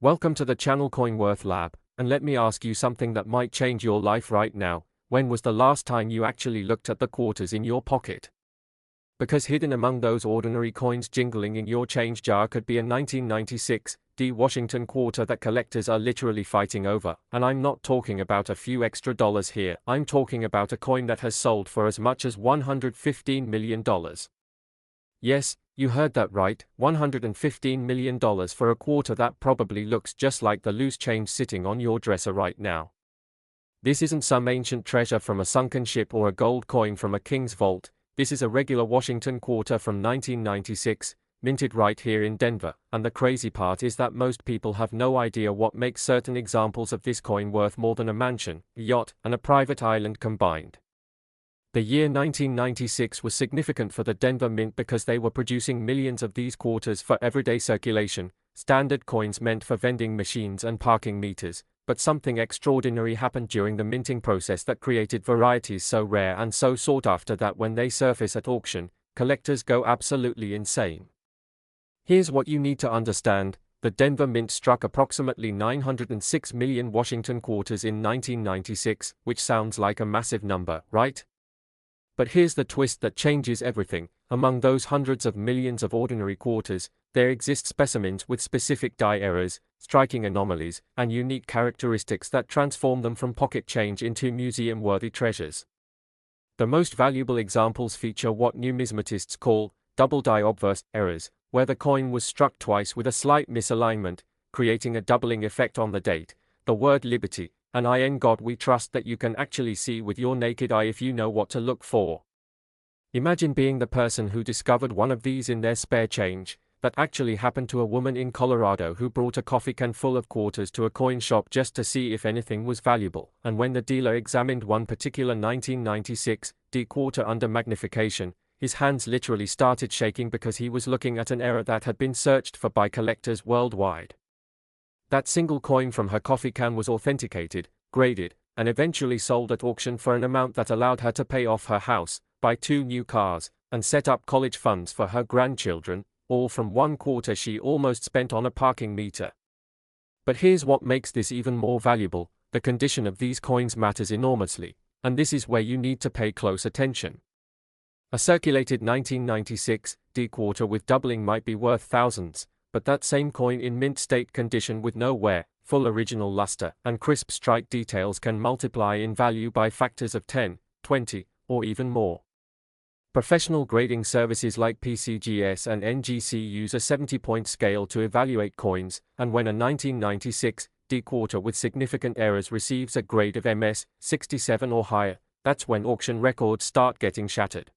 Welcome to the channel CoinWorth Lab, and let me ask you something that might change your life right now. When was the last time you actually looked at the quarters in your pocket? Because hidden among those ordinary coins jingling in your change jar could be a 1996 Washington quarter that collectors are literally fighting over. And I'm not talking about a few extra dollars here, I'm talking about a coin that has sold for as much as $115 million. Yes, you heard that right, $115 million for a quarter that probably looks just like the loose change sitting on your dresser right now. This isn't some ancient treasure from a sunken ship or a gold coin from a king's vault. This is a regular Washington quarter from 1996, minted right here in Denver, and the crazy part is that most people have no idea what makes certain examples of this coin worth more than a mansion, a yacht, and a private island combined. The year 1996 was significant for the Denver Mint because they were producing millions of these quarters for everyday circulation, standard coins meant for vending machines and parking meters, but something extraordinary happened during the minting process that created varieties so rare and so sought after that when they surface at auction, collectors go absolutely insane. Here's what you need to understand. The Denver Mint struck approximately 906 million Washington quarters in 1996, which sounds like a massive number, right? But here's the twist that changes everything. Among those hundreds of millions of ordinary quarters, there exist specimens with specific die errors, striking anomalies, and unique characteristics that transform them from pocket change into museum-worthy treasures. The most valuable examples feature what numismatists call double die obverse errors, where the coin was struck twice with a slight misalignment, creating a doubling effect on the date. The word liberty, and in God we trust that you can actually see with your naked eye if you know what to look for. Imagine being the person who discovered one of these in their spare change. That actually happened to a woman in Colorado who brought a coffee can full of quarters to a coin shop just to see if anything was valuable, and when the dealer examined one particular 1996 quarter under magnification, his hands literally started shaking because he was looking at an error that had been searched for by collectors worldwide. That single coin from her coffee can was authenticated, graded, and eventually sold at auction for an amount that allowed her to pay off her house, buy 2 new cars, and set up college funds for her grandchildren, all from one quarter she almost spent on a parking meter. But here's what makes this even more valuable: the condition of these coins matters enormously, and this is where you need to pay close attention. A circulated 1996 quarter with doubling might be worth thousands, but that same coin in mint state condition with no wear, full original luster, and crisp strike details can multiply in value by factors of 10, 20, or even more. Professional grading services like PCGS and NGC use a 70-point scale to evaluate coins, and when a 1996 quarter with significant errors receives a grade of MS 67 or higher, that's when auction records start getting shattered.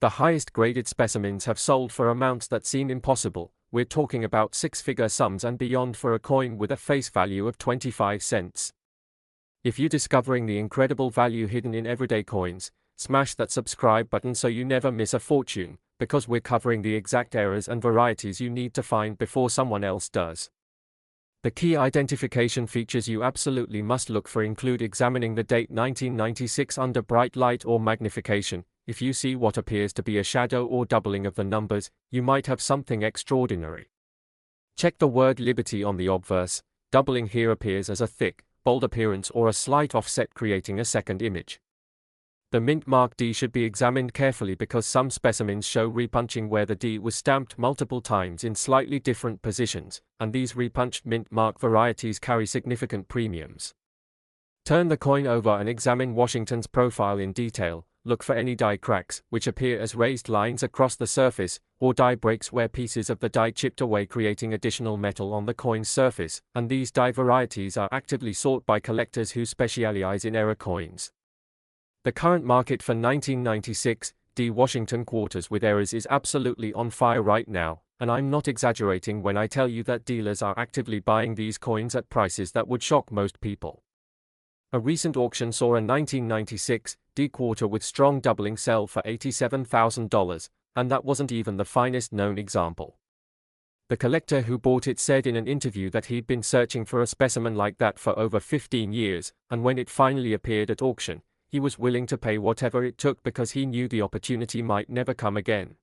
The highest graded specimens have sold for amounts that seem impossible. We're talking about 6-figure sums and beyond for a coin with a face value of 25 cents. If you're discovering the incredible value hidden in everyday coins, smash that subscribe button so you never miss a fortune, because we're covering the exact errors and varieties you need to find before someone else does. The key identification features you absolutely must look for include examining the date 1996 under bright light or magnification. If you see what appears to be a shadow or doubling of the numbers, you might have something extraordinary. Check the word liberty on the obverse. Doubling here appears as a thick, bold appearance or a slight offset creating a second image. The mint mark D should be examined carefully because some specimens show repunching where the D was stamped multiple times in slightly different positions, and these repunched mint mark varieties carry significant premiums. Turn the coin over and examine Washington's profile in detail. Look for any die cracks, which appear as raised lines across the surface, or die breaks where pieces of the die chipped away creating additional metal on the coin's surface, and these die varieties are actively sought by collectors who specialize in error coins. The current market for 1996 Washington quarters with errors is absolutely on fire right now, and I'm not exaggerating when I tell you that dealers are actively buying these coins at prices that would shock most people. A recent auction saw a 1996 quarter with strong doubling sell for $87,000, and that wasn't even the finest known example. The collector who bought it said in an interview that he'd been searching for a specimen like that for over 15 years, and when it finally appeared at auction, he was willing to pay whatever it took because he knew the opportunity might never come again.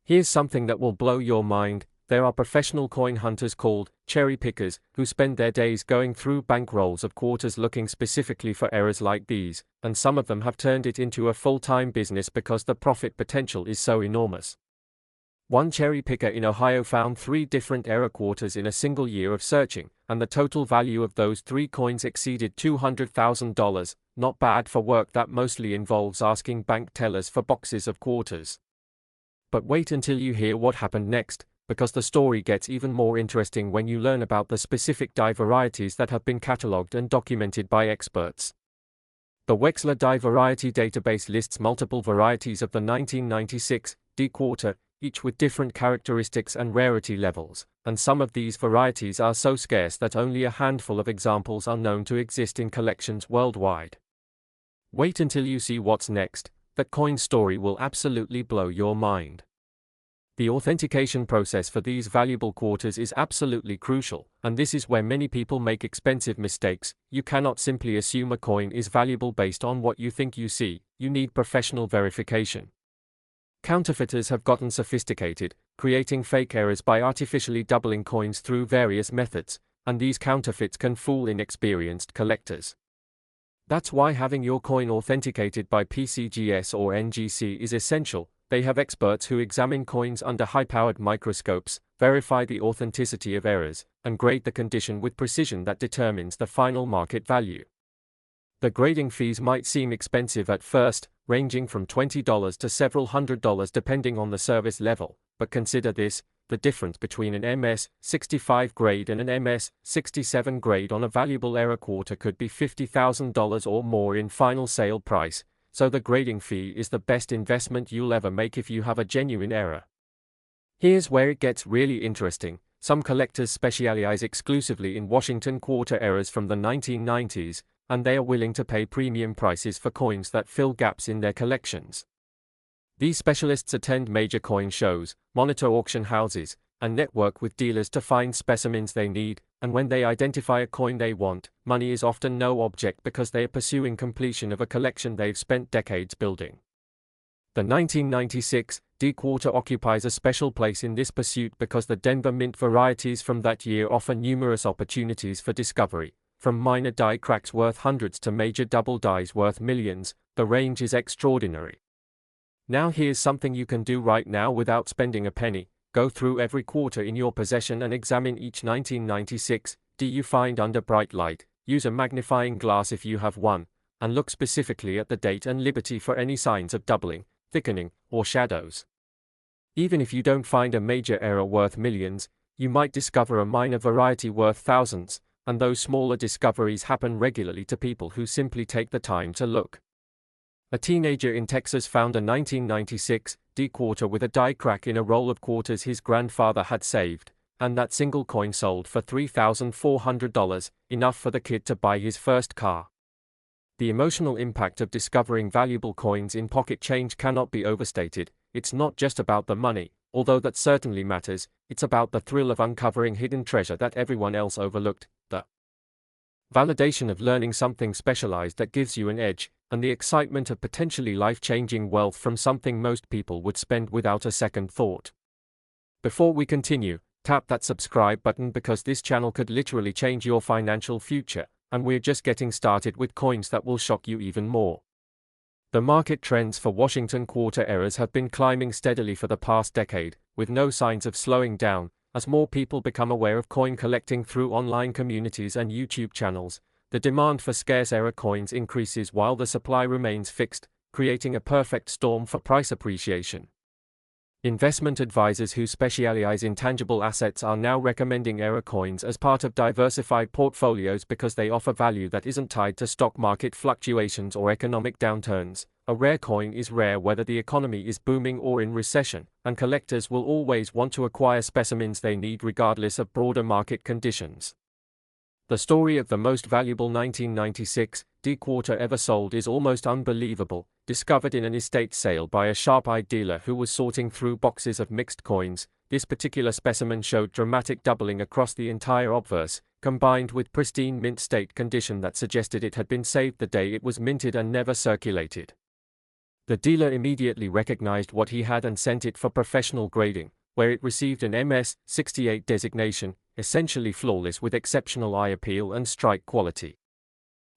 Here's something that will blow your mind. there are professional coin hunters called cherry pickers who spend their days going through bank rolls of quarters looking specifically for errors like these, and some of them have turned it into a full-time business because the profit potential is so enormous. One cherry picker in Ohio found 3 different error quarters in a single year of searching, and the total value of those 3 coins exceeded $200,000, not bad for work that mostly involves asking bank tellers for boxes of quarters. But wait until you hear what happened next, because the story gets even more interesting when you learn about the specific die varieties that have been catalogued and documented by experts. The Wechsler die variety database lists multiple varieties of the 1996 D quarter, each with different characteristics and rarity levels, and some of these varieties are so scarce that only a handful of examples are known to exist in collections worldwide. Wait until you see what's next. The coin story will absolutely blow your mind. The authentication process for these valuable quarters is absolutely crucial, and this is where many people make expensive mistakes. You cannot simply assume a coin is valuable based on what you think you see. You need professional verification. Counterfeiters have gotten sophisticated, creating fake errors by artificially doubling coins through various methods, and these counterfeits can fool inexperienced collectors. That's why having your coin authenticated by PCGS or NGC is essential. They have experts who examine coins under high-powered microscopes, verify the authenticity of errors, and grade the condition with precision that determines the final market value. The grading fees might seem expensive at first, ranging from $20 to several $100s depending on the service level, but consider this: the difference between an MS-65 grade and an MS-67 grade on a valuable error quarter could be $50,000 or more in final sale price, so the grading fee is the best investment you'll ever make if you have a genuine error. Here's where it gets really interesting. Some collectors specialize exclusively in Washington quarter errors from the 1990s, and they are willing to pay premium prices for coins that fill gaps in their collections. These specialists attend major coin shows, monitor auction houses, and network with dealers to find specimens they need, and when they identify a coin they want, money is often no object because they are pursuing completion of a collection they've spent decades building. The 1996 D quarter occupies a special place in this pursuit because the Denver Mint varieties from that year offer numerous opportunities for discovery. From minor die cracks worth hundreds to major double dies worth millions, the range is extraordinary. Now here's something you can do right now without spending a penny. Go through every quarter in your possession and examine each 1996 D you find under bright light. Use a magnifying glass if you have one, and look specifically at the date and liberty for any signs of doubling, thickening, or shadows. Even if you don't find a major error worth millions, you might discover a minor variety worth thousands, and those smaller discoveries happen regularly to people who simply take the time to look. A teenager in Texas found a 1996 D quarter with a die crack in a roll of quarters his grandfather had saved, and that single coin sold for $3,400, enough for the kid to buy his first car. The emotional impact of discovering valuable coins in pocket change cannot be overstated. It's not just about the money, although that certainly matters. It's about the thrill of uncovering hidden treasure that everyone else overlooked, the validation of learning something specialized that gives you an edge, and the excitement of potentially life-changing wealth from something most people would spend without a second thought. Before we continue, tap that subscribe button because this channel could literally change your financial future, and we're just getting started with coins that will shock you even more. The market trends for Washington quarter errors have been climbing steadily for the past decade, with no signs of slowing down. As more people become aware of coin collecting through online communities and YouTube channels, the demand for scarce error coins increases while the supply remains fixed, creating a perfect storm for price appreciation. Investment advisors who specialize in tangible assets are now recommending error coins as part of diversified portfolios because they offer value that isn't tied to stock market fluctuations or economic downturns. A rare coin is rare whether the economy is booming or in recession, and collectors will always want to acquire specimens they need regardless of broader market conditions. The story of the most valuable 1996 D quarter ever sold is almost unbelievable. Discovered in an estate sale by a sharp-eyed dealer who was sorting through boxes of mixed coins, this particular specimen showed dramatic doubling across the entire obverse, combined with pristine mint state condition that suggested it had been saved the day it was minted and never circulated. The dealer immediately recognized what he had and sent it for professional grading, where it received an MS-68 designation, essentially flawless with exceptional eye appeal and strike quality.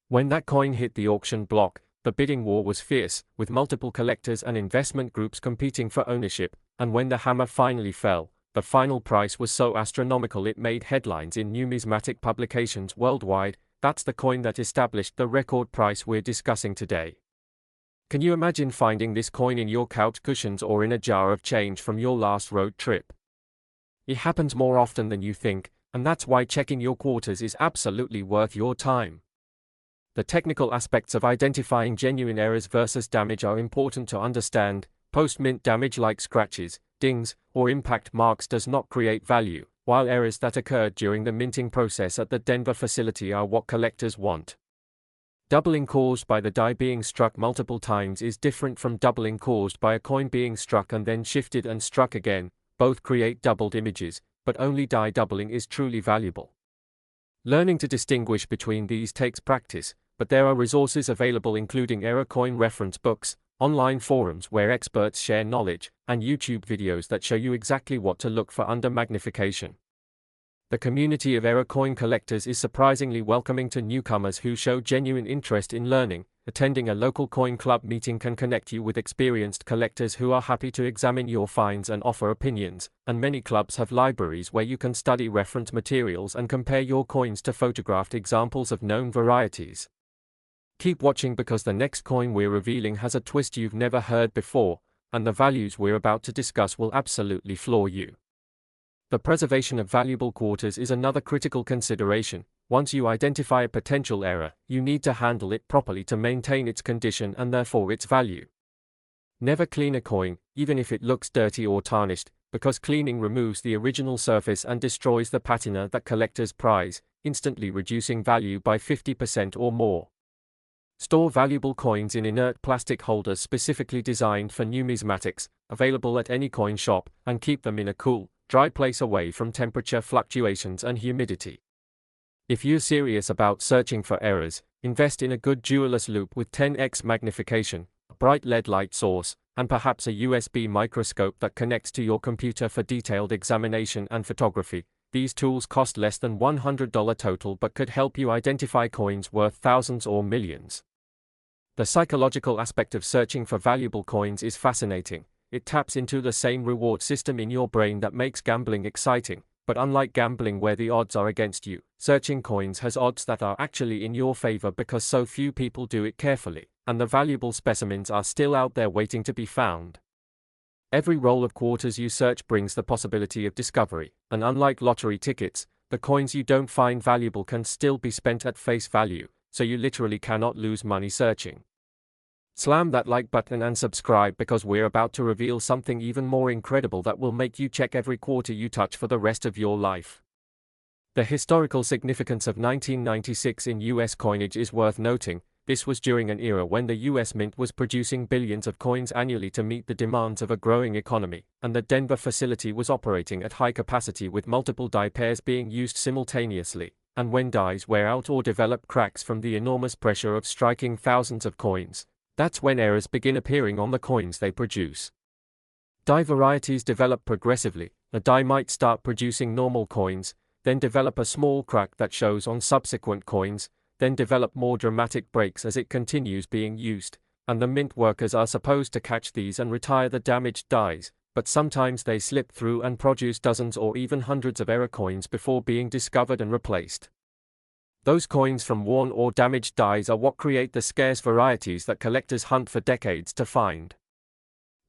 When that coin hit the auction block, the bidding war was fierce, with multiple collectors and investment groups competing for ownership, and when the hammer finally fell, the final price was so astronomical it made headlines in numismatic publications worldwide. That's the coin that established the record price we're discussing today. Can you imagine finding this coin in your couch cushions or in a jar of change from your last road trip? It happens more often than you think, and that's why checking your quarters is absolutely worth your time. The technical aspects of identifying genuine errors versus damage are important to understand. Post-mint damage like scratches, dings, or impact marks does not create value, while errors that occurred during the minting process at the Denver facility are what collectors want. Doubling caused by the die being struck multiple times is different from doubling caused by a coin being struck and then shifted and struck again. Both create doubled images, but only die doubling is truly valuable. Learning to distinguish between these takes practice, but there are resources available including error coin reference books, online forums where experts share knowledge, and YouTube videos that show you exactly what to look for under magnification. The community of error coin collectors is surprisingly welcoming to newcomers who show genuine interest in learning. Attending a local coin club meeting can connect you with experienced collectors who are happy to examine your finds and offer opinions, and many clubs have libraries where you can study reference materials and compare your coins to photographed examples of known varieties. Keep watching because the next coin we're revealing has a twist you've never heard before, and the values we're about to discuss will absolutely floor you. The preservation of valuable quarters is another critical consideration. Once you identify a potential error, you need to handle it properly to maintain its condition and therefore its value. Never clean a coin, even if it looks dirty or tarnished, because cleaning removes the original surface and destroys the patina that collectors prize, instantly reducing value by 50% or more. Store valuable coins in inert plastic holders specifically designed for numismatics, available at any coin shop, and keep them in a cool, dry place away from temperature fluctuations and humidity. If you're serious about searching for errors, invest in a good jeweller's loupe with 10x magnification, a bright LED light source, and perhaps a USB microscope that connects to your computer for detailed examination and photography. These tools cost less than $100 total but could help you identify coins worth thousands or millions. The psychological aspect of searching for valuable coins is fascinating. It taps into the same reward system in your brain that makes gambling exciting, but unlike gambling where the odds are against you, searching coins has odds that are actually in your favor because so few people do it carefully, and the valuable specimens are still out there waiting to be found. Every roll of quarters you search brings the possibility of discovery, and unlike lottery tickets, the coins you don't find valuable can still be spent at face value, so you literally cannot lose money searching. Slam that like button and subscribe because we're about to reveal something even more incredible that will make you check every quarter you touch for the rest of your life. The historical significance of 1996 in US coinage is worth noting. This was during an era when the US Mint was producing billions of coins annually to meet the demands of a growing economy, and the Denver facility was operating at high capacity with multiple die pairs being used simultaneously, and when dies wear out or develop cracks from the enormous pressure of striking thousands of coins, that's when errors begin appearing on the coins they produce. Die varieties develop progressively. A die might start producing normal coins, then develop a small crack that shows on subsequent coins, then develop more dramatic breaks as it continues being used, and the mint workers are supposed to catch these and retire the damaged dies, but sometimes they slip through and produce dozens or even hundreds of error coins before being discovered and replaced. Those coins from worn or damaged dies are what create the scarce varieties that collectors hunt for decades to find.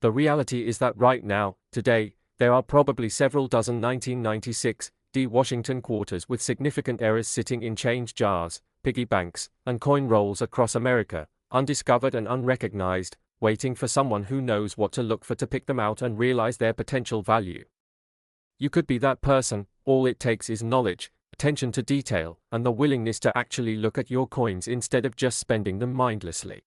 The reality is that right now, today, there are probably several dozen 1996 D Washington quarters with significant errors sitting in change jars, piggy banks, and coin rolls across America, undiscovered and unrecognized, waiting for someone who knows what to look for to pick them out and realize their potential value. You could be that person. All it takes is knowledge, attention to detail, and the willingness to actually look at your coins instead of just spending them mindlessly.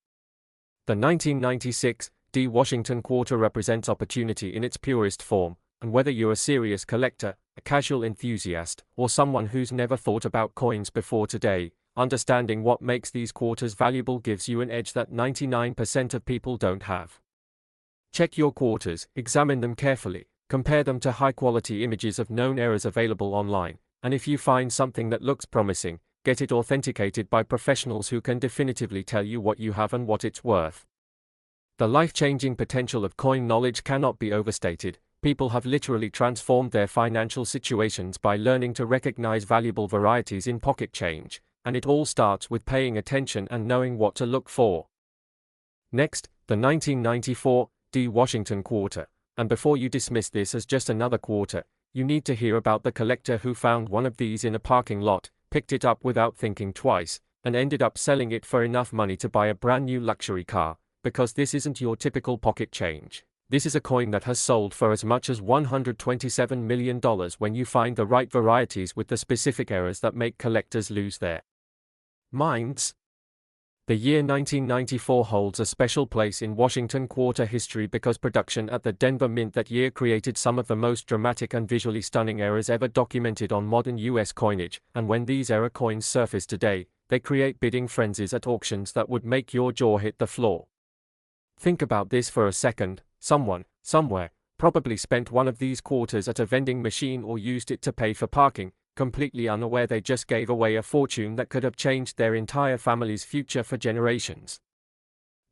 The 1996 D Washington quarter represents opportunity in its purest form, and whether you're a serious collector, a casual enthusiast, or someone who's never thought about coins before today, understanding what makes these quarters valuable gives you an edge that 99% of people don't have. Check your quarters, examine them carefully, Compare them to high-quality images of known errors available online, and if you find something that looks promising, get it authenticated by professionals who can definitively tell you what you have and what it's worth. The life-changing potential of coin knowledge cannot be overstated. People have literally transformed their financial situations by learning to recognize valuable varieties in pocket change, and it all starts with paying attention and knowing what to look for. Next, the 1994 Washington quarter. And before you dismiss this as just another quarter, you need to hear about the collector who found one of these in a parking lot, picked it up without thinking twice, and ended up selling it for enough money to buy a brand new luxury car, because this isn't your typical pocket change. This is a coin that has sold for as much as $127 million when you find the right varieties with the specific errors that make collectors lose their minds. The year 1994 holds a special place in Washington quarter history because production at the Denver Mint that year created some of the most dramatic and visually stunning errors ever documented on modern US coinage, and when these error coins surface today, they create bidding frenzies at auctions that would make your jaw hit the floor. Think about this for a second. Someone, somewhere, probably spent one of these quarters at a vending machine or used it to pay for parking, completely unaware they just gave away a fortune that could have changed their entire family's future for generations.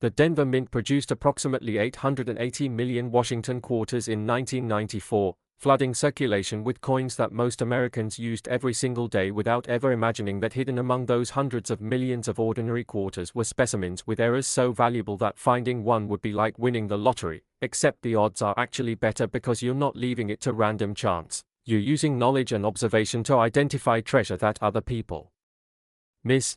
The Denver Mint produced approximately 880 million Washington quarters in 1994, flooding circulation with coins that most Americans used every single day without ever imagining that hidden among those hundreds of millions of ordinary quarters were specimens with errors so valuable that finding one would be like winning the lottery, except the odds are actually better because you're not leaving it to random chance. You're using knowledge and observation to identify treasure that other people miss.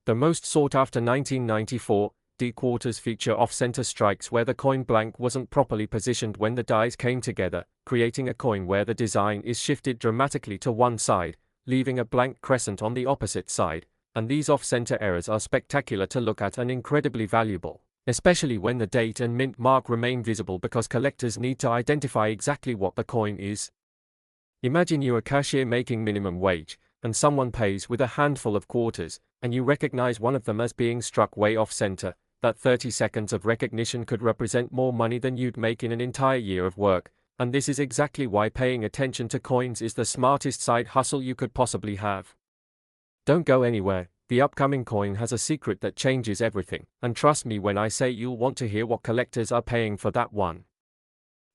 The most sought-after 1994 quarters feature off-center strikes where the coin blank wasn't properly positioned when the dies came together, creating a coin where the design is shifted dramatically to one side, leaving a blank crescent on the opposite side, and these off-center errors are spectacular to look at and incredibly valuable, especially when the date and mint mark remain visible because collectors need to identify exactly what the coin is. Imagine you're a cashier making minimum wage, and someone pays with a handful of quarters, and you recognize one of them as being struck way off-center. That 30 seconds of recognition could represent more money than you'd make in an entire year of work, and this is exactly why paying attention to coins is the smartest side hustle you could possibly have. Don't go anywhere. The upcoming coin has a secret that changes everything, and trust me when I say you'll want to hear what collectors are paying for that one.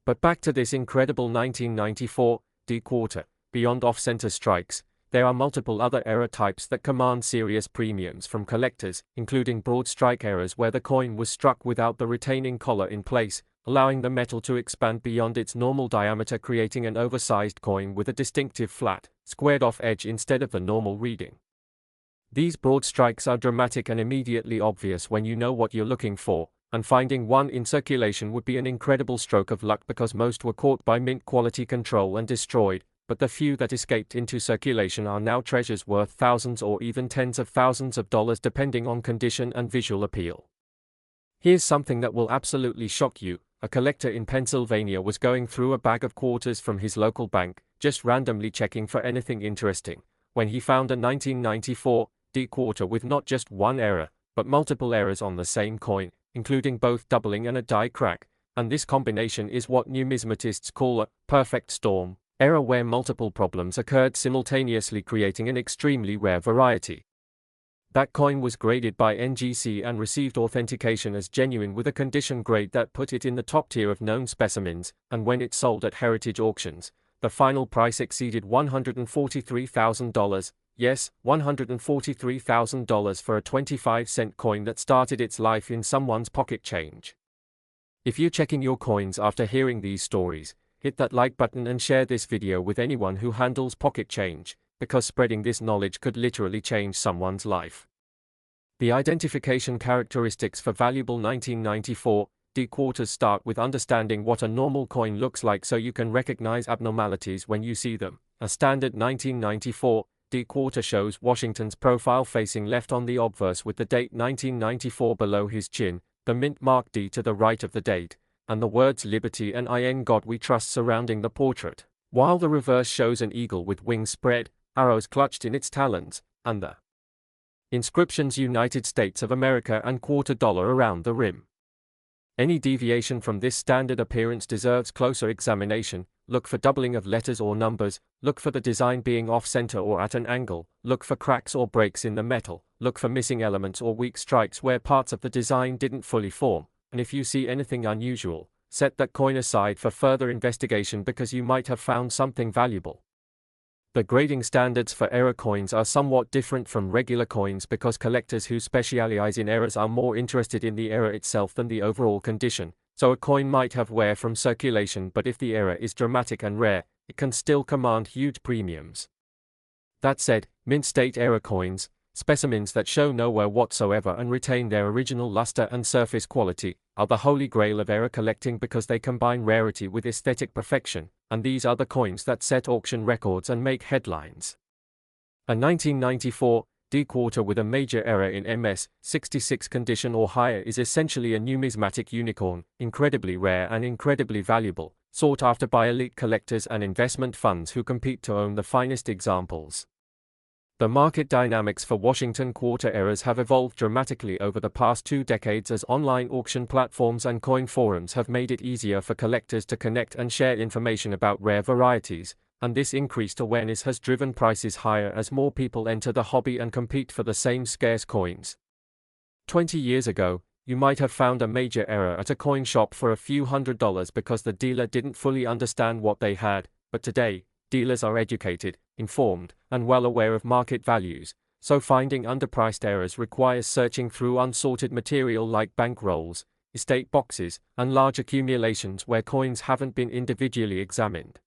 But back to this incredible 1994 quarter. Beyond off-center strikes, there are multiple other error types that command serious premiums from collectors, including broad strike errors where the coin was struck without the retaining collar in place, allowing the metal to expand beyond its normal diameter, creating an oversized coin with a distinctive flat, squared-off edge instead of the normal reading. These broad strikes are dramatic and immediately obvious when you know what you're looking for, and finding one in circulation would be an incredible stroke of luck because most were caught by mint quality control and destroyed, but the few that escaped into circulation are now treasures worth thousands or even tens of thousands of dollars depending on condition and visual appeal. Here's something that will absolutely shock you. A collector in Pennsylvania was going through a bag of quarters from his local bank, just randomly checking for anything interesting, when he found a 1994 quarter with not just one error, but multiple errors on the same coin, including both doubling and a die crack, and this combination is what numismatists call a perfect storm error where multiple problems occurred simultaneously, creating an extremely rare variety. That coin was graded by NGC and received authentication as genuine with a condition grade that put it in the top tier of known specimens, and when it sold at heritage auctions, the final price exceeded $143,000. Yes, $143,000 for a 25-cent coin that started its life in someone's pocket change. If you're checking your coins after hearing these stories, hit that like button and share this video with anyone who handles pocket change, because spreading this knowledge could literally change someone's life. The identification characteristics for valuable 1994 quarters start with understanding what a normal coin looks like so you can recognize abnormalities when you see them. A standard 1994 quarter shows Washington's profile facing left on the obverse with the date 1994 below his chin, the mint mark D to the right of the date, and the words Liberty and In God We Trust surrounding the portrait, while the reverse shows an eagle with wings spread, arrows clutched in its talons, and the inscriptions United States of America and $quarter around the rim. Any deviation from this standard appearance deserves closer examination. Look for doubling of letters or numbers, look for the design being off-center or at an angle, look for cracks or breaks in the metal, look for missing elements or weak strikes where parts of the design didn't fully form, and if you see anything unusual, set that coin aside for further investigation because you might have found something valuable. The grading standards for error coins are somewhat different from regular coins because collectors who specialize in errors are more interested in the error itself than the overall condition. So a coin might have wear from circulation, but if the error is dramatic and rare, it can still command huge premiums. That said, mint state error coins, specimens that show no wear whatsoever and retain their original luster and surface quality, are the holy grail of error collecting because they combine rarity with aesthetic perfection, and these are the coins that set auction records and make headlines. A 1994 D quarter with a major error in MS 66 condition or higher is essentially a numismatic unicorn, incredibly rare and incredibly valuable, sought after by elite collectors and investment funds who compete to own the finest examples. The market dynamics for Washington quarter errors have evolved dramatically over the past 2 decades as online auction platforms and coin forums have made it easier for collectors to connect and share information about rare varieties, and this increased awareness has driven prices higher as more people enter the hobby and compete for the same scarce coins. 20 years ago, you might have found a major error at a coin shop for a few $100s because the dealer didn't fully understand what they had, but today, dealers are educated, informed, and well aware of market values, so finding underpriced errors requires searching through unsorted material like bank rolls, estate boxes, and large accumulations where coins haven't been individually examined.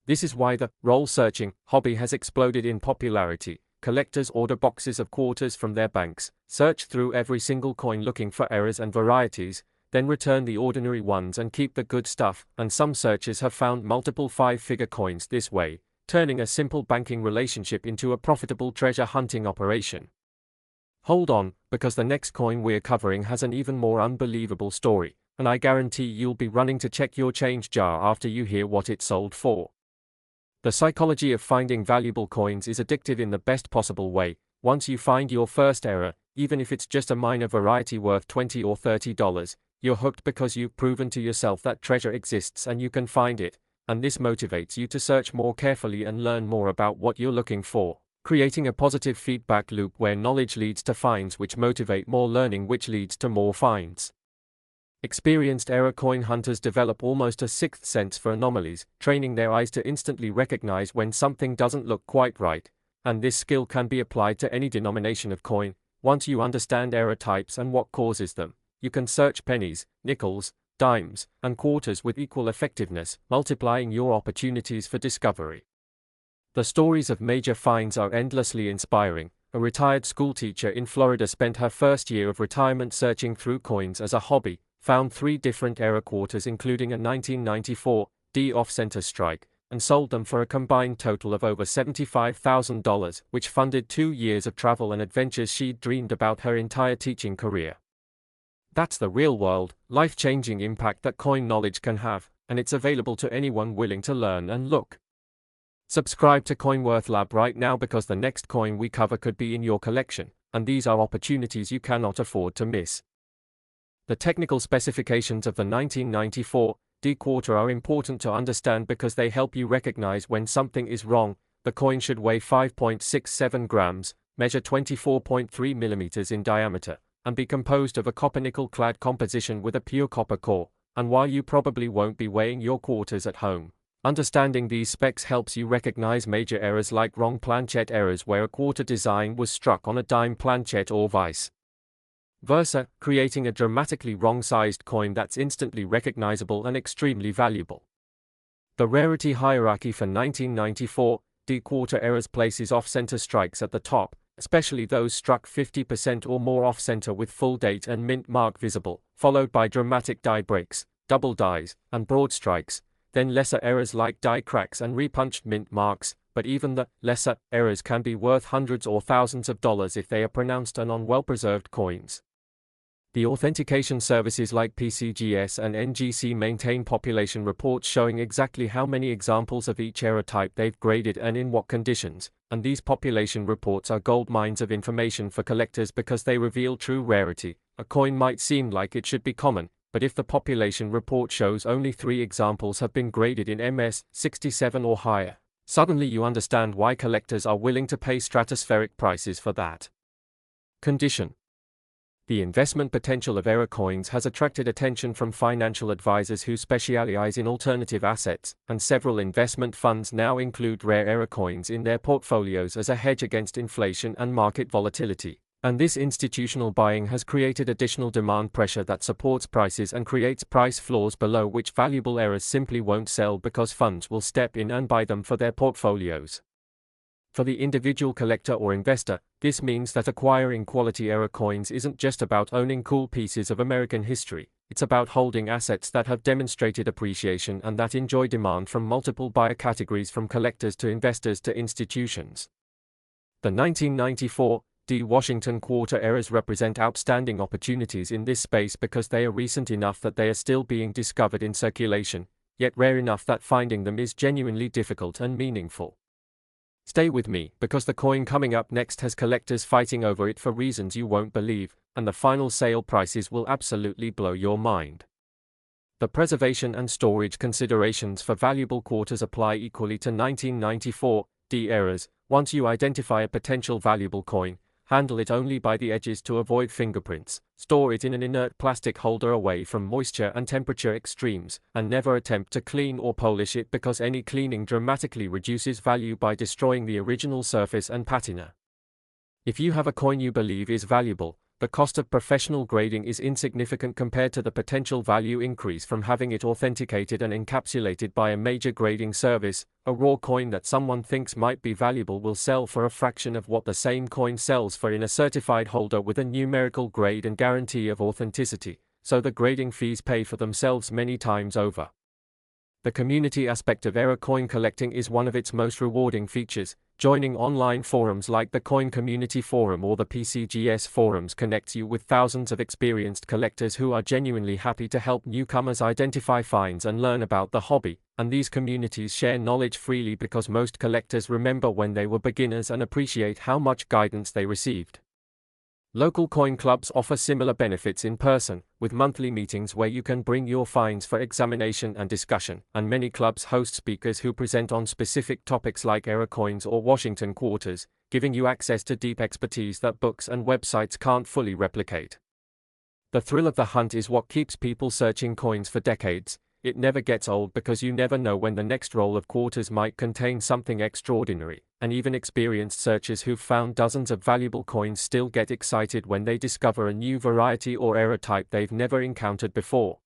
This is why the roll searching hobby has exploded in popularity. Collectors order boxes of quarters from their banks, search through every single coin looking for errors and varieties, then return the ordinary ones and keep the good stuff, and some searchers have found multiple 5-figure coins this way, turning a simple banking relationship into a profitable treasure hunting operation. Hold on, because the next coin we're covering has an even more unbelievable story, and I guarantee you'll be running to check your change jar after you hear what it sold for. The psychology of finding valuable coins is addictive in the best possible way. Once you find your first error, even if it's just a minor variety worth $20 or $30, you're hooked because you've proven to yourself that treasure exists and you can find it, and this motivates you to search more carefully and learn more about what you're looking for, creating a positive feedback loop where knowledge leads to finds which motivate more learning which leads to more finds. Experienced error coin hunters develop almost a sixth sense for anomalies, training their eyes to instantly recognize when something doesn't look quite right, and this skill can be applied to any denomination of coin. Once you understand error types and what causes them, you can search pennies, nickels, dimes, and quarters with equal effectiveness, multiplying your opportunities for discovery. The stories of major finds are endlessly inspiring. A retired schoolteacher in Florida spent her first year of retirement searching through coins as a hobby, found 3 different error quarters including a 1994 D off-center strike, and sold them for a combined total of over $75,000, which funded 2 years of travel and adventures she'd dreamed about her entire teaching career. That's the real-world, life-changing impact that coin knowledge can have, and it's available to anyone willing to learn and look. Subscribe to CoinWorth Lab right now because the next coin we cover could be in your collection, and these are opportunities you cannot afford to miss. The technical specifications of the 1994 D quarter are important to understand because they help you recognize when something is wrong. The coin should weigh 5.67 grams, measure 24.3 millimeters in diameter, and be composed of a copper-nickel clad composition with a pure copper core. And while you probably won't be weighing your quarters at home, understanding these specs helps you recognize major errors like wrong planchet errors where a quarter design was struck on a dime planchet or vice versa, creating a dramatically wrong-sized coin that's instantly recognizable and extremely valuable. The rarity hierarchy for 1994 D quarter errors places off-center strikes at the top, especially those struck 50% or more off-center with full date and mint mark visible, followed by dramatic die breaks, double dies, and broad strikes, then lesser errors like die cracks and repunched mint marks, but even the lesser errors can be worth hundreds or thousands of dollars if they are pronounced and on well-preserved coins. The authentication services like PCGS and NGC maintain population reports showing exactly how many examples of each error type they've graded and in what conditions, and these population reports are gold mines of information for collectors because they reveal true rarity. A coin might seem like it should be common, but if the population report shows only 3 examples have been graded in MS 67 or higher, suddenly you understand why collectors are willing to pay stratospheric prices for that condition. The investment potential of error coins has attracted attention from financial advisors who specialize in alternative assets, and several investment funds now include rare error coins in their portfolios as a hedge against inflation and market volatility. And this institutional buying has created additional demand pressure that supports prices and creates price floors below which valuable errors simply won't sell because funds will step in and buy them for their portfolios. For the individual collector or investor, this means that acquiring quality error coins isn't just about owning cool pieces of American history, it's about holding assets that have demonstrated appreciation and that enjoy demand from multiple buyer categories, from collectors to investors to institutions. The 1994 Washington quarter errors represent outstanding opportunities in this space because they are recent enough that they are still being discovered in circulation, yet rare enough that finding them is genuinely difficult and meaningful. Stay with me, because the coin coming up next has collectors fighting over it for reasons you won't believe, and the final sale prices will absolutely blow your mind. The preservation and storage considerations for valuable quarters apply equally to 1994 errors. Once you identify a potential valuable coin, handle it only by the edges to avoid fingerprints, store it in an inert plastic holder away from moisture and temperature extremes, and never attempt to clean or polish it because any cleaning dramatically reduces value by destroying the original surface and patina. If you have a coin you believe is valuable, the cost of professional grading is insignificant compared to the potential value increase from having it authenticated and encapsulated by a major grading service. A raw coin that someone thinks might be valuable will sell for a fraction of what the same coin sells for in a certified holder with a numerical grade and guarantee of authenticity, so the grading fees pay for themselves many times over. The community aspect of error coin collecting is one of its most rewarding features. Joining online forums like the Coin Community Forum or the PCGS forums connects you with thousands of experienced collectors who are genuinely happy to help newcomers identify finds and learn about the hobby, and these communities share knowledge freely because most collectors remember when they were beginners and appreciate how much guidance they received. Local coin clubs offer similar benefits in person, with monthly meetings where you can bring your finds for examination and discussion, and many clubs host speakers who present on specific topics like error coins or Washington quarters, giving you access to deep expertise that books and websites can't fully replicate. The thrill of the hunt is what keeps people searching coins for decades. It never gets old because you never know when the next roll of quarters might contain something extraordinary, and even experienced searchers who've found dozens of valuable coins still get excited when they discover a new variety or error type they've never encountered before.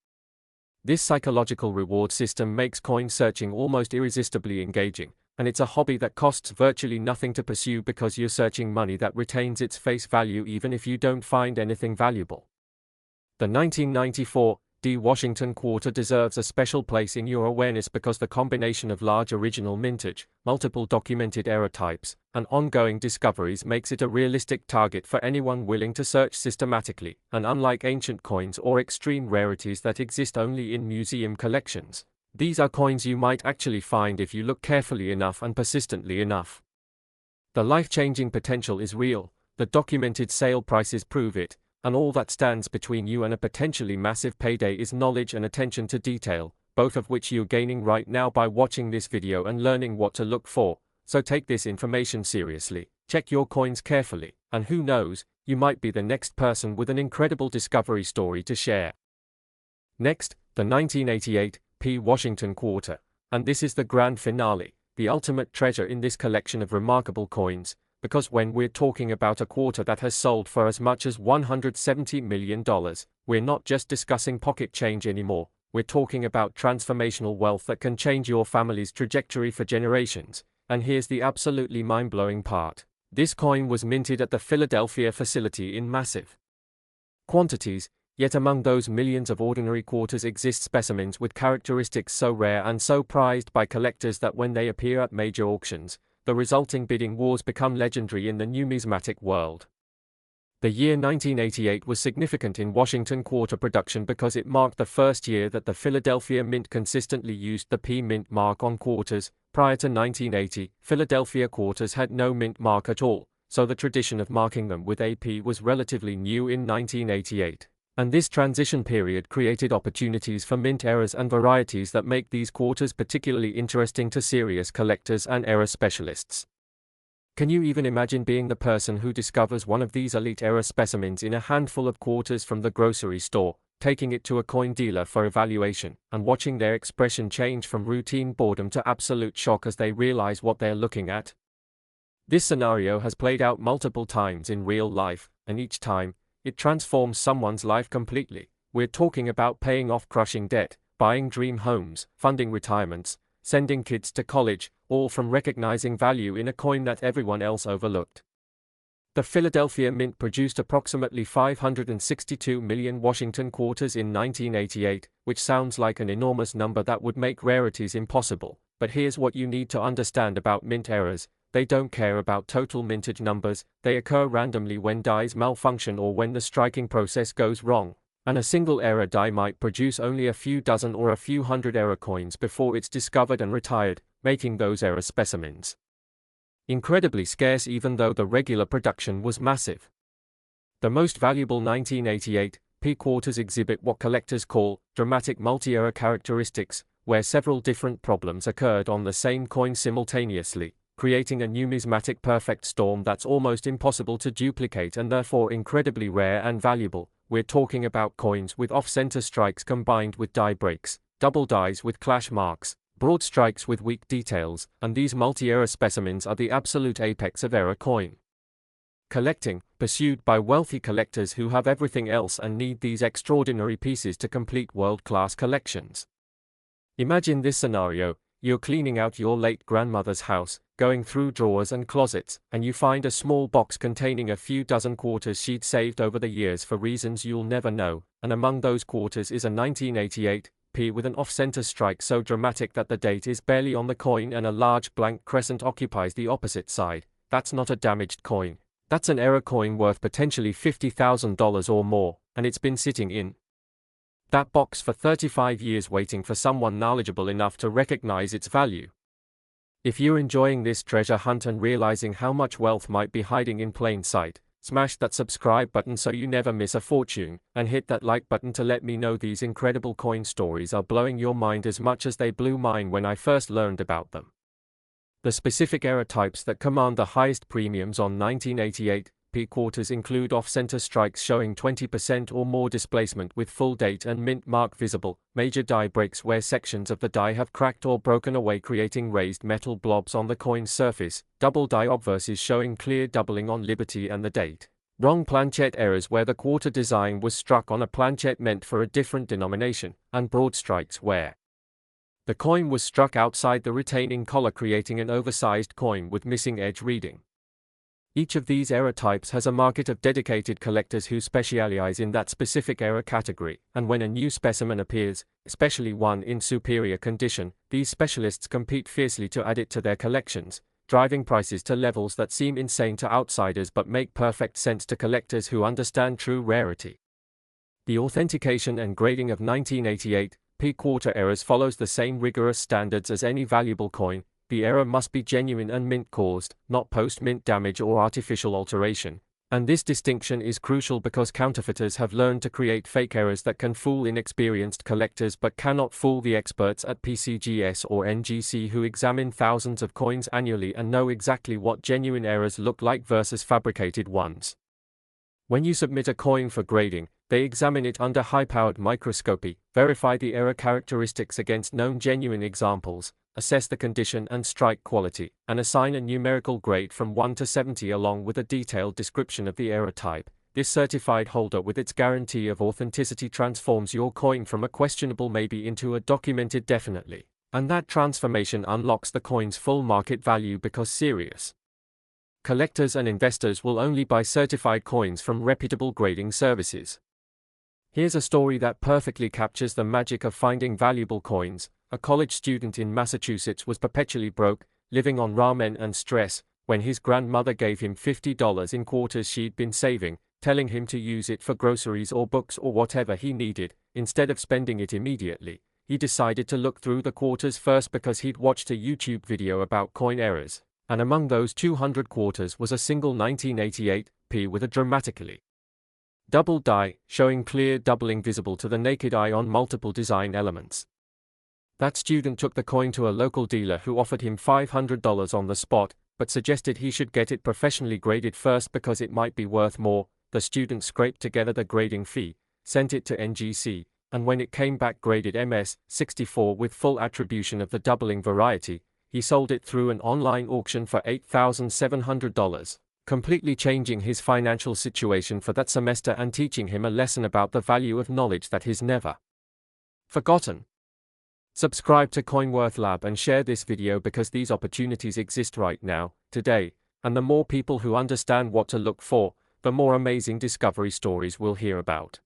This psychological reward system makes coin searching almost irresistibly engaging, and it's a hobby that costs virtually nothing to pursue because you're searching money that retains its face value even if you don't find anything valuable. The 1994 Washington quarter deserves a special place in your awareness because the combination of large original mintage, multiple documented error types, and ongoing discoveries makes it a realistic target for anyone willing to search systematically, and unlike ancient coins or extreme rarities that exist only in museum collections, these are coins you might actually find if you look carefully enough and persistently enough. The life-changing potential is real, the documented sale prices prove it, and all that stands between you and a potentially massive payday is knowledge and attention to detail, both of which you're gaining right now by watching this video and learning what to look for. So take this information seriously, check your coins carefully, and who knows, you might be the next person with an incredible discovery story to share. Next, the 1988 Washington quarter, and this is the grand finale, the ultimate treasure in this collection of remarkable coins. Because when we're talking about a quarter that has sold for as much as $170 million, we're not just discussing pocket change anymore, we're talking about transformational wealth that can change your family's trajectory for generations. And here's the absolutely mind-blowing part. This coin was minted at the Philadelphia facility in massive quantities, yet among those millions of ordinary quarters exist specimens with characteristics so rare and so prized by collectors that when they appear at major auctions, the resulting bidding wars become legendary in the numismatic world. The year 1988 was significant in Washington quarter production because it marked the first year that the Philadelphia Mint consistently used the P-Mint mark on quarters. Prior to 1980, Philadelphia quarters had no mint mark at all, so the tradition of marking them with AP was relatively new in 1988. And this transition period created opportunities for mint errors and varieties that make these quarters particularly interesting to serious collectors and error specialists. Can you even imagine being the person who discovers one of these elite error specimens in a handful of quarters from the grocery store, taking it to a coin dealer for evaluation, and watching their expression change from routine boredom to absolute shock as they realize what they're looking at? This scenario has played out multiple times in real life, and each time, it transforms someone's life completely. We're talking about paying off crushing debt, buying dream homes, funding retirements, sending kids to college, all from recognizing value in a coin that everyone else overlooked. The Philadelphia Mint produced approximately 562 million Washington quarters in 1988, which sounds like an enormous number that would make rarities impossible. But here's what you need to understand about mint errors. They don't care about total mintage numbers, they occur randomly when dies malfunction or when the striking process goes wrong. And a single error die might produce only a few dozen or a few hundred error coins before it's discovered and retired, making those error specimens incredibly scarce even though the regular production was massive. The most valuable 1988 P quarters exhibit what collectors call dramatic multi-error characteristics, where several different problems occurred on the same coin simultaneously, creating a numismatic perfect storm that's almost impossible to duplicate and therefore incredibly rare and valuable. We're talking about coins with off-center strikes combined with die breaks, double dies with clash marks, broad strikes with weak details, and these multi-error specimens are the absolute apex of error coin collecting, pursued by wealthy collectors who have everything else and need these extraordinary pieces to complete world-class collections. Imagine this scenario: you're cleaning out your late grandmother's house, going through drawers and closets, and you find a small box containing a few dozen quarters she'd saved over the years for reasons you'll never know, and among those quarters is a 1988 P with an off-center strike so dramatic that the date is barely on the coin and a large blank crescent occupies the opposite side. That's not a damaged coin. That's an error coin worth potentially $50,000 or more, and it's been sitting in that box for 35 years waiting for someone knowledgeable enough to recognize its value. If you're enjoying this treasure hunt and realizing how much wealth might be hiding in plain sight, smash that subscribe button so you never miss a fortune, and hit that like button to let me know these incredible coin stories are blowing your mind as much as they blew mine when I first learned about them. The specific error types that command the highest premiums on 1988 P quarters include off-center strikes showing 20% or more displacement with full date and mint mark visible, major die breaks where sections of the die have cracked or broken away creating raised metal blobs on the coin's surface, double die obverses showing clear doubling on liberty and the date, wrong planchette errors where the quarter design was struck on a planchette meant for a different denomination, and broad strikes where the coin was struck outside the retaining collar creating an oversized coin with missing edge reading. Each of these error types has a market of dedicated collectors who specialize in that specific error category, and when a new specimen appears, especially one in superior condition, these specialists compete fiercely to add it to their collections, driving prices to levels that seem insane to outsiders but make perfect sense to collectors who understand true rarity. The authentication and grading of 1988 P quarter errors follows the same rigorous standards as any valuable coin. The error must be genuine and mint-caused, not post-mint damage or artificial alteration. And this distinction is crucial because counterfeiters have learned to create fake errors that can fool inexperienced collectors but cannot fool the experts at PCGS or NGC who examine thousands of coins annually and know exactly what genuine errors look like versus fabricated ones. When you submit a coin for grading, they examine it under high-powered microscopy, verify the error characteristics against known genuine examples, assess the condition and strike quality, and assign a numerical grade from 1 to 70 along with a detailed description of the error type. This certified holder with its guarantee of authenticity transforms your coin from a questionable maybe into a documented definitely. And that transformation unlocks the coin's full market value because serious collectors and investors will only buy certified coins from reputable grading services. Here's a story that perfectly captures the magic of finding valuable coins. A college student in Massachusetts was perpetually broke, living on ramen and stress, when his grandmother gave him $50 in quarters she'd been saving, telling him to use it for groceries or books or whatever he needed. Instead of spending it immediately, he decided to look through the quarters first because he'd watched a YouTube video about coin errors, and among those 200 quarters was a single 1988 P with a dramatically Double die, showing clear doubling visible to the naked eye on multiple design elements. That student took the coin to a local dealer who offered him $500 on the spot, but suggested he should get it professionally graded first because it might be worth more. The student scraped together the grading fee, sent it to NGC, and when it came back graded MS-64 with full attribution of the doubling variety, he sold it through an online auction for $8,700, completely changing his financial situation for that semester and teaching him a lesson about the value of knowledge that is never forgotten. Subscribe to CoinWorth Lab and share this video because these opportunities exist right now, today, and the more people who understand what to look for, the more amazing discovery stories we'll hear about.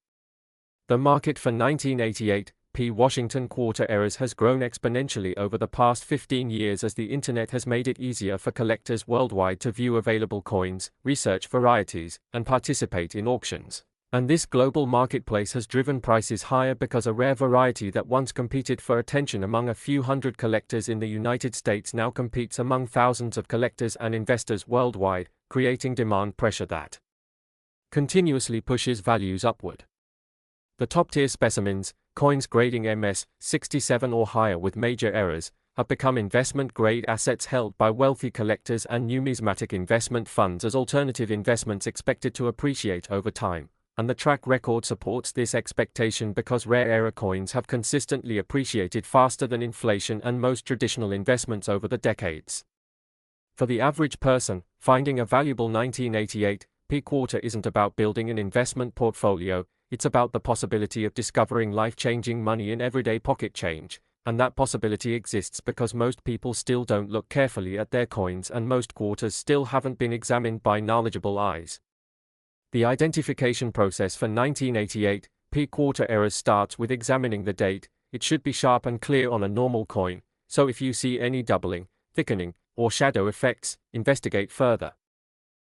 The market for 1988 p Washington quarter errors has grown exponentially over the past 15 years as the internet has made it easier for collectors worldwide to view available coins, research varieties, and participate in auctions. And this global marketplace has driven prices higher because a rare variety that once competed for attention among a few hundred collectors in the United States now competes among thousands of collectors and investors worldwide, creating demand pressure that continuously pushes values upward. The top-tier specimens, coins grading MS-67 or higher with major errors, have become investment-grade assets held by wealthy collectors and numismatic investment funds as alternative investments expected to appreciate over time, and the track record supports this expectation because rare error coins have consistently appreciated faster than inflation and most traditional investments over the decades. For the average person, finding a valuable 1988 p quarter isn't about building an investment portfolio, it's about the possibility of discovering life-changing money in everyday pocket change, and that possibility exists because most people still don't look carefully at their coins and most quarters still haven't been examined by knowledgeable eyes. The identification process for 1988 p quarter errors starts with examining the date. It should be sharp and clear on a normal coin, so if you see any doubling, thickening, or shadow effects, investigate further.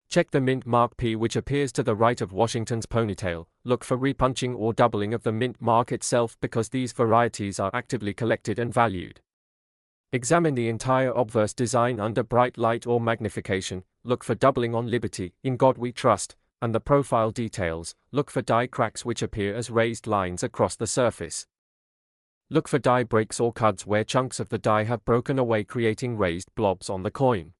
Check the mint mark P which appears to the right of Washington's ponytail. Look for repunching or doubling of the mint mark itself because these varieties are actively collected and valued. Examine the entire obverse design under bright light or magnification. Look for doubling on Liberty, In God We Trust, and the profile details. Look for die cracks which appear as raised lines across the surface. Look for die breaks or cuts where chunks of the die have broken away creating raised blobs on the coin.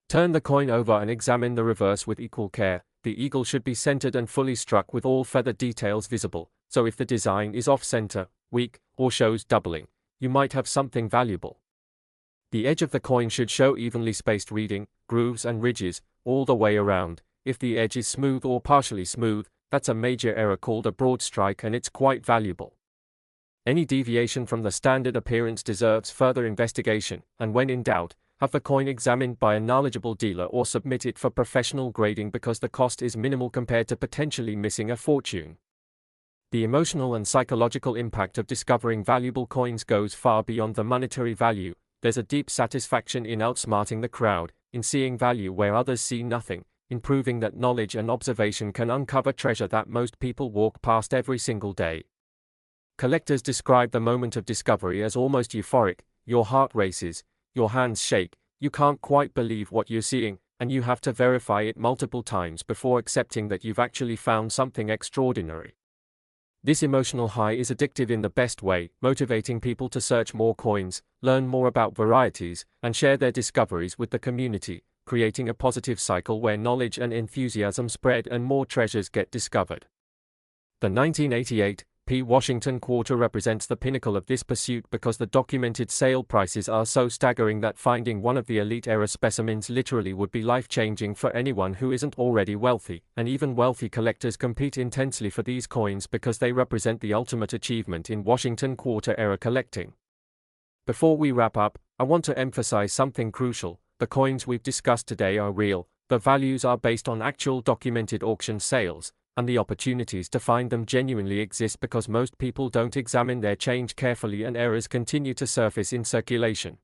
Turn the coin over and examine the reverse with equal care. The eagle should be centered and fully struck with all feather details visible, so if the design is off-center, weak, or shows doubling, you might have something valuable. The edge of the coin should show evenly spaced reading, grooves and ridges, all the way around. If the edge is smooth or partially smooth, that's a major error called a broad strike and it's quite valuable. Any deviation from the standard appearance deserves further investigation, and when in doubt, have the coin examined by a knowledgeable dealer or submit it for professional grading because the cost is minimal compared to potentially missing a fortune. The emotional and psychological impact of discovering valuable coins goes far beyond the monetary value. There's a deep satisfaction in outsmarting the crowd, in seeing value where others see nothing, in proving that knowledge and observation can uncover treasure that most people walk past every single day. Collectors describe the moment of discovery as almost euphoric. Your heart races, your hands shake, you can't quite believe what you're seeing, and you have to verify it multiple times before accepting that you've actually found something extraordinary. This emotional high is addictive in the best way, motivating people to search more coins, learn more about varieties, and share their discoveries with the community, creating a positive cycle where knowledge and enthusiasm spread and more treasures get discovered. The 1988 p Washington quarter represents the pinnacle of this pursuit because the documented sale prices are so staggering that finding one of the elite era specimens literally would be life-changing for anyone who isn't already wealthy, and even wealthy collectors compete intensely for these coins because they represent the ultimate achievement in Washington quarter era collecting. Before we wrap up, I want to emphasize something crucial. The coins we've discussed today are real, the values are based on actual documented auction sales, and the opportunities to find them genuinely exist because most people don't examine their change carefully and errors continue to surface in circulation.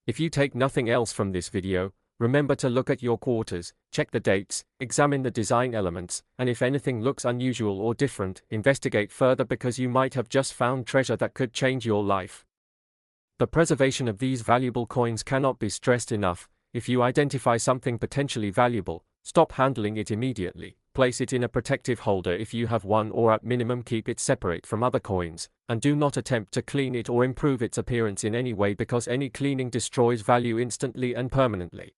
If you take nothing else from this video, remember to look at your quarters, check the dates, examine the design elements, and if anything looks unusual or different, investigate further because you might have just found treasure that could change your life. The preservation of these valuable coins cannot be stressed enough. If you identify something potentially valuable, stop handling it immediately. place it in a protective holder if you have one, or at minimum keep it separate from other coins, and do not attempt to clean it or improve its appearance in any way, because any cleaning destroys value instantly and permanently.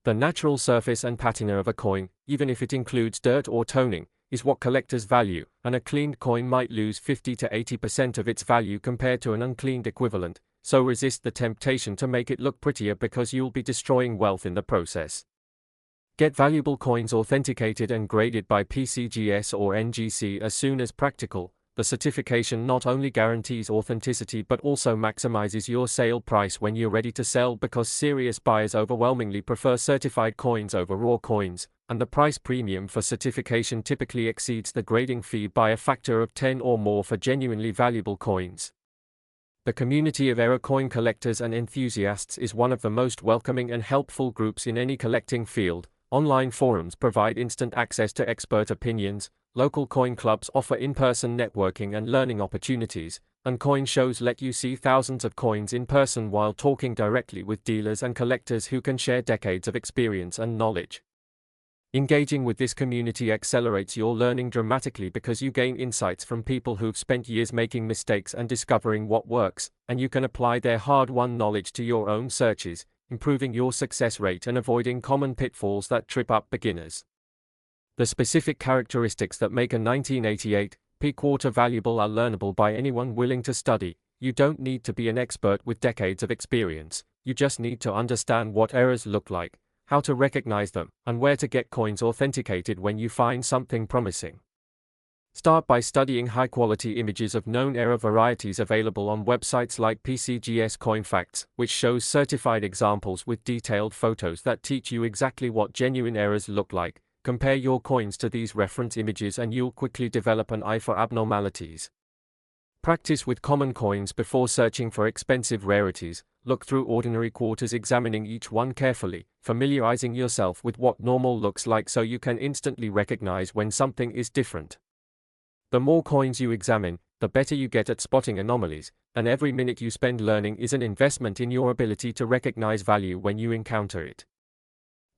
The natural surface and patina of a coin, even if it includes dirt or toning, is what collectors value, and a cleaned coin might lose 50 to 80% of its value compared to an uncleaned equivalent, so resist the temptation to make it look prettier, because you'll be destroying wealth in the process. Get valuable coins authenticated and graded by PCGS or NGC as soon as practical. The certification not only guarantees authenticity but also maximizes your sale price when you're ready to sell, because serious buyers overwhelmingly prefer certified coins over raw coins, and the price premium for certification typically exceeds the grading fee by a factor of 10 or more for genuinely valuable coins. The community of error coin collectors and enthusiasts is one of the most welcoming and helpful groups in any collecting field. Online forums provide instant access to expert opinions, local coin clubs offer in-person networking and learning opportunities, and coin shows let you see thousands of coins in person while talking directly with dealers and collectors who can share decades of experience and knowledge. Engaging with this community accelerates your learning dramatically, because you gain insights from people who've spent years making mistakes and discovering what works, and you can apply their hard-won knowledge to your own searches, improving your success rate and avoiding common pitfalls that trip up beginners. The specific characteristics that make a 1988 P quarter valuable are learnable by anyone willing to study. You don't need to be an expert with decades of experience, you just need to understand what errors look like, how to recognize them, and where to get coins authenticated when you find something promising. Start by studying high-quality images of known error varieties available on websites like PCGS CoinFacts, which shows certified examples with detailed photos that teach you exactly what genuine errors look like. Compare your coins to these reference images and you'll quickly develop an eye for abnormalities. Practice with common coins before searching for expensive rarities. Look through ordinary quarters, examining each one carefully, familiarizing yourself with what normal looks like so you can instantly recognize when something is different. The more coins you examine, the better you get at spotting anomalies, and every minute you spend learning is an investment in your ability to recognize value when you encounter it.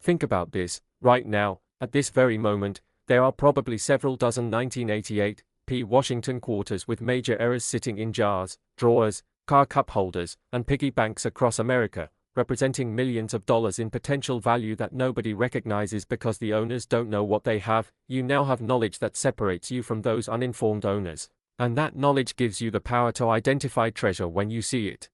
Think about this. Right now, at this very moment, there are probably several dozen 1988 P Washington quarters with major errors sitting in jars, drawers, car cup holders, and piggy banks across America, representing millions of dollars in potential value that nobody recognizes because the owners don't know what they have. You now have knowledge that separates you from those uninformed owners, and that knowledge gives you the power to identify treasure when you see it.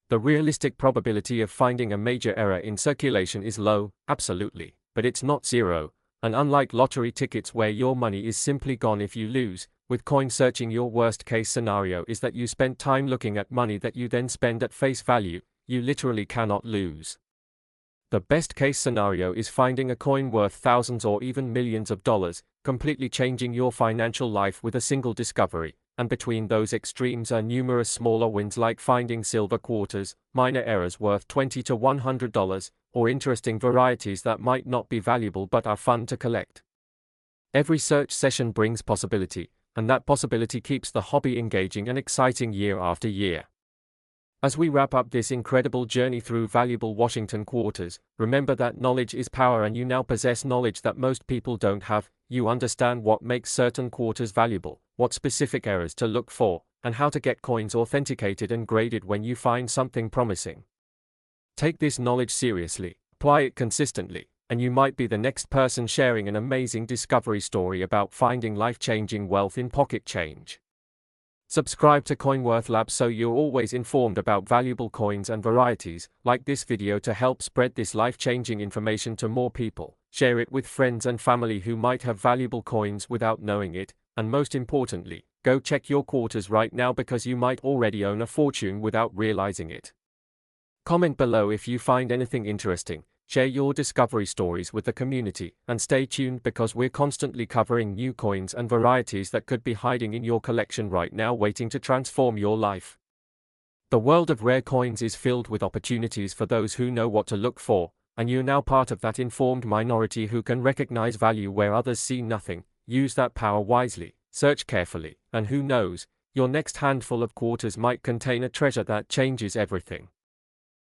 The realistic probability of finding a major error in circulation is low, absolutely, but it's not zero, and unlike lottery tickets where your money is simply gone if you lose, with coin searching your worst-case scenario is that you spent time looking at money that you then spend at face value. You literally cannot lose. The best-case scenario is finding a coin worth thousands or even millions of dollars, completely changing your financial life with a single discovery, and between those extremes are numerous smaller wins like finding silver quarters, minor errors worth $20 to $100, or interesting varieties that might not be valuable but are fun to collect. Every search session brings possibility, and that possibility keeps the hobby engaging and exciting year after year. As we wrap up this incredible journey through valuable Washington quarters, remember that knowledge is power, and you now possess knowledge that most people don't have. You understand what makes certain quarters valuable, what specific errors to look for, and how to get coins authenticated and graded when you find something promising. Take this knowledge seriously, apply it consistently, and you might be the next person sharing an amazing discovery story about finding life-changing wealth in pocket change. Subscribe to CoinWorth Lab so you're always informed about valuable coins and varieties. Like this video to help spread this life-changing information to more people. Share it with friends and family who might have valuable coins without knowing it. And most importantly, go check your quarters right now because you might already own a fortune without realizing it. Comment below if you find anything interesting. Share your discovery stories with the community, and stay tuned because we're constantly covering new coins and varieties that could be hiding in your collection right now waiting to transform your life. The world of rare coins is filled with opportunities for those who know what to look for, and you're now part of that informed minority who can recognize value where others see nothing. Use that power wisely, search carefully, and who knows, your next handful of quarters might contain a treasure that changes everything.